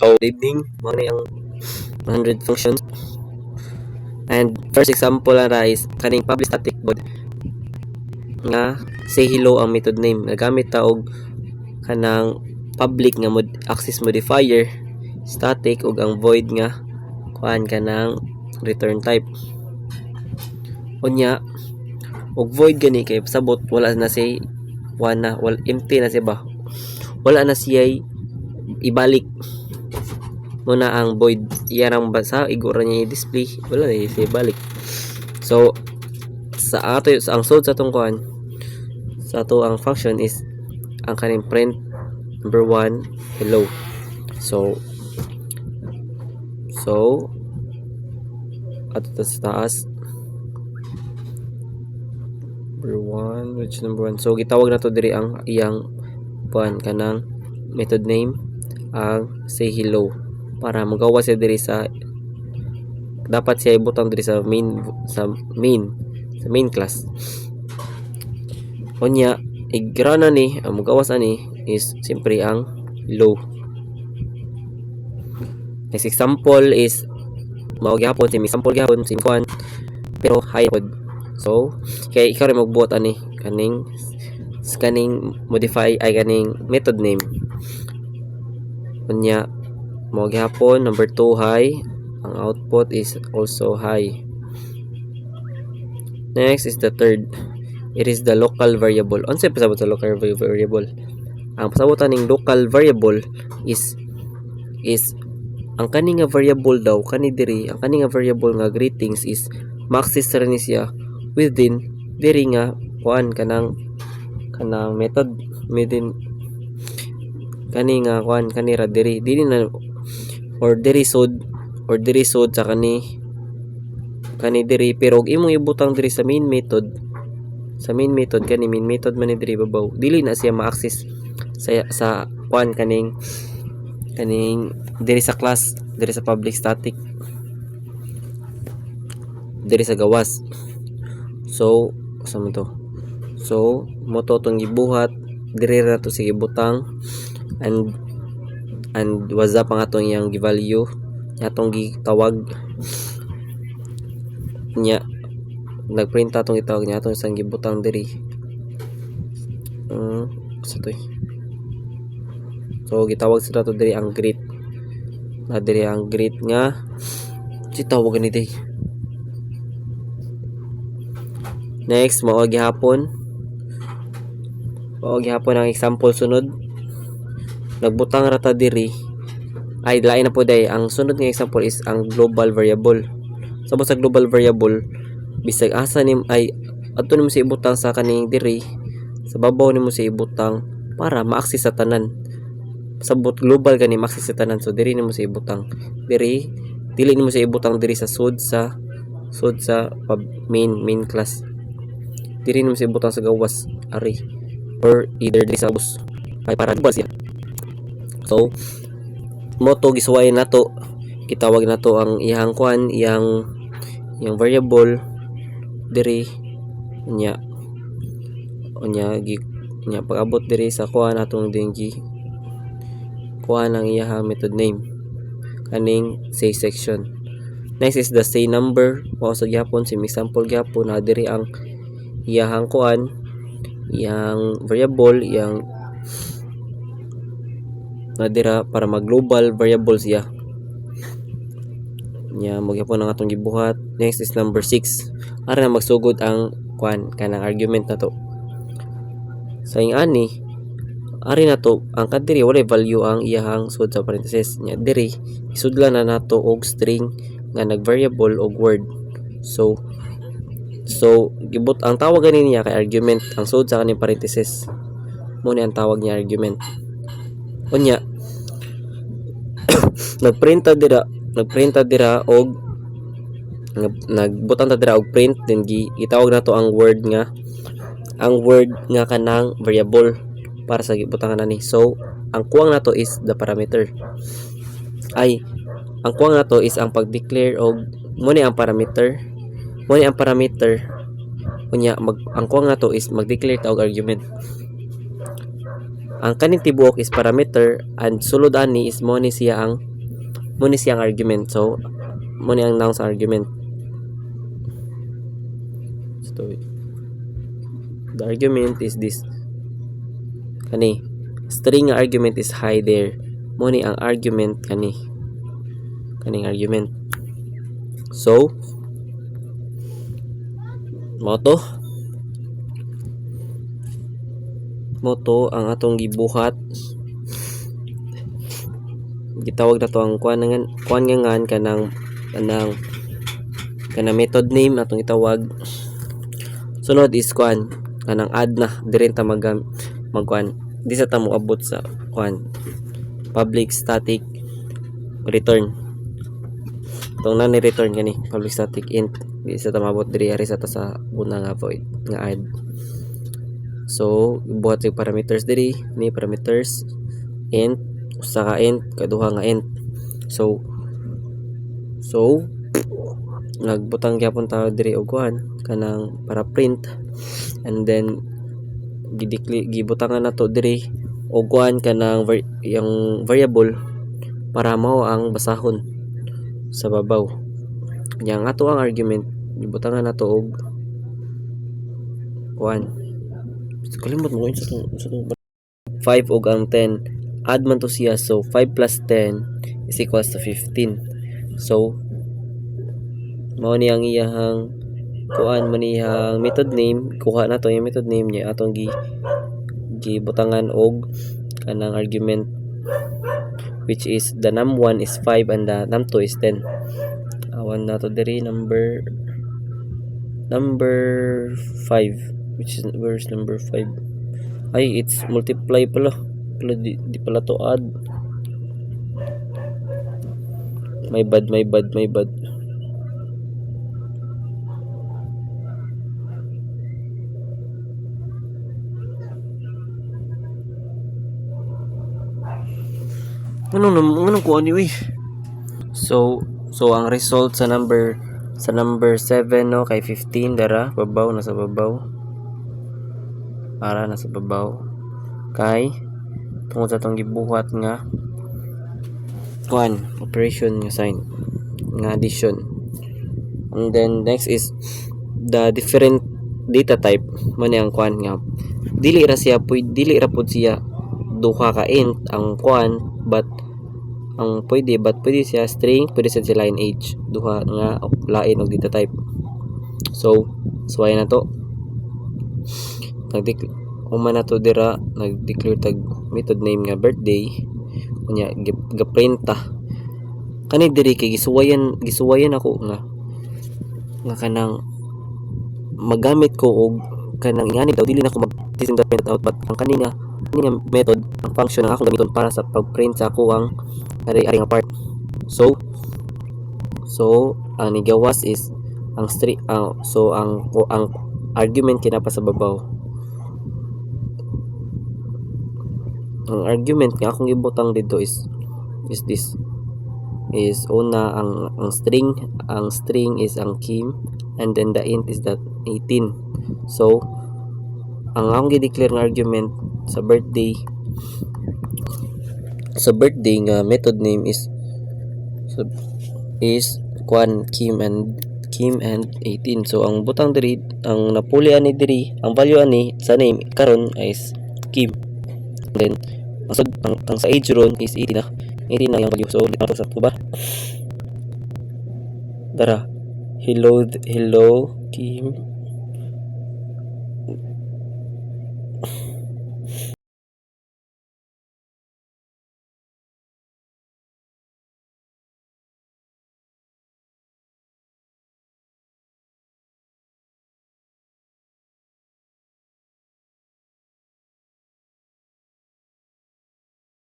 So, evening, mo ni ang 100 functions. And first example na is kaning public static void nga say hello ang method name. Nagamit ta og kanang public nga access modifier, static ug ang void nga kuan kanang return type. Unya, og void gani kay pasabot wala na say wala empty na siya ba. Wala na siya ibalik muna ang void iyarang basa igura niya i-display wala na siya ibalik. So sa ato ang sod sa atong kuan sa ato ang function is ang kaning print number 1 hello. So ato sa taas number 1 which number 1. So gitawag na to diri ang iyang kuan kanang method name ang say hello para magawa siya diri sa dapat siya ibutang diri sa main class. Unya igrana ni ang magawas ani is simpre ang hello. Next example is mao gyapon si example gyapon si kuan pero high pod. So kay ikaw rin magbuhat ani kaning modify ay kaning method name. Unya mao gyapon number 2 high, ang output is also high. Next is the third. It is the local variable. Unsa pasabot sa local variable? Ang pasabotan ning local variable is ang kani nga variable daw kani diri ang kani nga variable nga greetings is ma-access ra ni siya within diri nga kuan kanang method within kani nga kuan kanira diri na or diri sod sa kani diri pero og imong ibutang diri sa main method kani main method man ni diri babaw dili na siya ma-access sa kuan kaning diri sa class diri sa public static diri sa gawas. So asa man to? So mo to tong gibuhat diri ra to sige butang and was up ang atong yang gi-value atong gitawag nya nagprint atong gitawag nya atong isang gibutang diri sa to. So gitawag sila to diri ang greet na diri ang greet nga si tawag ni day. Next mao gihapon ang example sunod nagbutang rata diri ay lain na po day ang sunod nga example is ang global variable. Sabot sa global variable bisag asa nim ay adto nimo sa ibutang sa kaning diri sa babaw nimo sa ibutang para ma-access sa tanan. Sabot global gani ma-access sa tanan so diri nimo sa ibutang diri dili nimo sa ibutang diri sa sud sa main class diri nimo sa ibutang sa gawas ari or either diri sa bus ay para ba siya. So mo to gisuway nato kitawag nato ang iyang kuan iyang variable diri nya pag-abot diri sa kuan atong dingi kuan ang iyang method name kaning say section. Next is the say number mao sa gyapon si example gyapon na diri ang iyang kuan iyang variable iyang nadira para mag global variable siya nya magyapon ang atong gibuhat. Next is number 6 ara na magsugod ang kuan kanang argument na to sa ani ari na to ang kadiri wala value ang iyang sud sa parenthesis nya diri isudlan na nato og string nga nag variable og word. So gibut ang tawag gani niya kay argument ang sud sa kaning parenthesis mo ni ang tawag niya argument. Unya nagprint dira og nagbutang ta dira og print then gitawag nato ang word nga kanang variable para sa gibutangan ani. So ang kuwang nato is the parameter ay ang kuwang nato is ang pag-declare og mo ni ang parameter unya ang kuwang nato is mag-declare ta og argument. ang kaning tibuok is parameter and sulod ani is mo ni siyang argument. So mo ni ang noun sa argument. So the argument is this. Kani string nga argument is hi there. Mo ni ang argument kaning argument. So mo to ang atong gibuhat, gitawag na to ang kuan ngan kanang method name atong itawag. Sunod is kuan kanang add na dire ta magkuan di sa ta mo abot sa kuan public static return. Itong na ni return kani public static int di sa ta mabot dire ari sa ta sa una nga void nga add. So buhat yung parameters diri ni parameters int usa ka int kaduha nga int. So nagbutang gyapon tayo diri og kuan kanang para print, and then gibutangan nato diri og kuan kanang yung variable para mao ang basahon sa babaw. Yang ato ang argument gibutangan nato og kuan kalimot mo sa 5 og ang 10 add man to siya. So 5 plus 10 is equals to 15. So mao ni ang iyang kuan man iyang method name. Kuha na to yung method name niya atong gibutangan og kanang argument, which is the num1 is 5 and the num2 is 10. Awan na to diri number 5, which is where's number 5? Ay, it's multiply pala di pala to add. My bad. Anong kuan ni? So ang result sa number 7 no kay 15 dara babaw nasa babaw. Para nasa babaw kay tungod sa tong gibuhat nga kuan operation nga sign nga addition. And then next is the different data type mo ni ang kuan nga dili ra pud siya duha ka int ang kuan, but pwede siya string, pwede siya lineage, duha nga lain og data type. So ay na to na to dira nag-declare tag method name nga birthday unya gaprint ta kani diri kay gisuwayan ako nga kanang magamit ko og kanang ingani daw dili na ko mag-print out, but ang kanina method ang function nga ako gamiton para sa pag-print sa ako ang ari nga part. So ang nigawas is ang string ang argument kinapa sa babaw. Ang argument nga akong ibutang dito is this is una ang string is ang Kim, and then the int is that 18. So ang akong gi-declare nga argument sa birthday nga method name is kuan Kim and 18. So ang butang diri ang napuli ani diri ang value ani sa name karon is Kim. Then masod ang sa age ron is 18 na yung value. So dito sa tuba dara hello Kim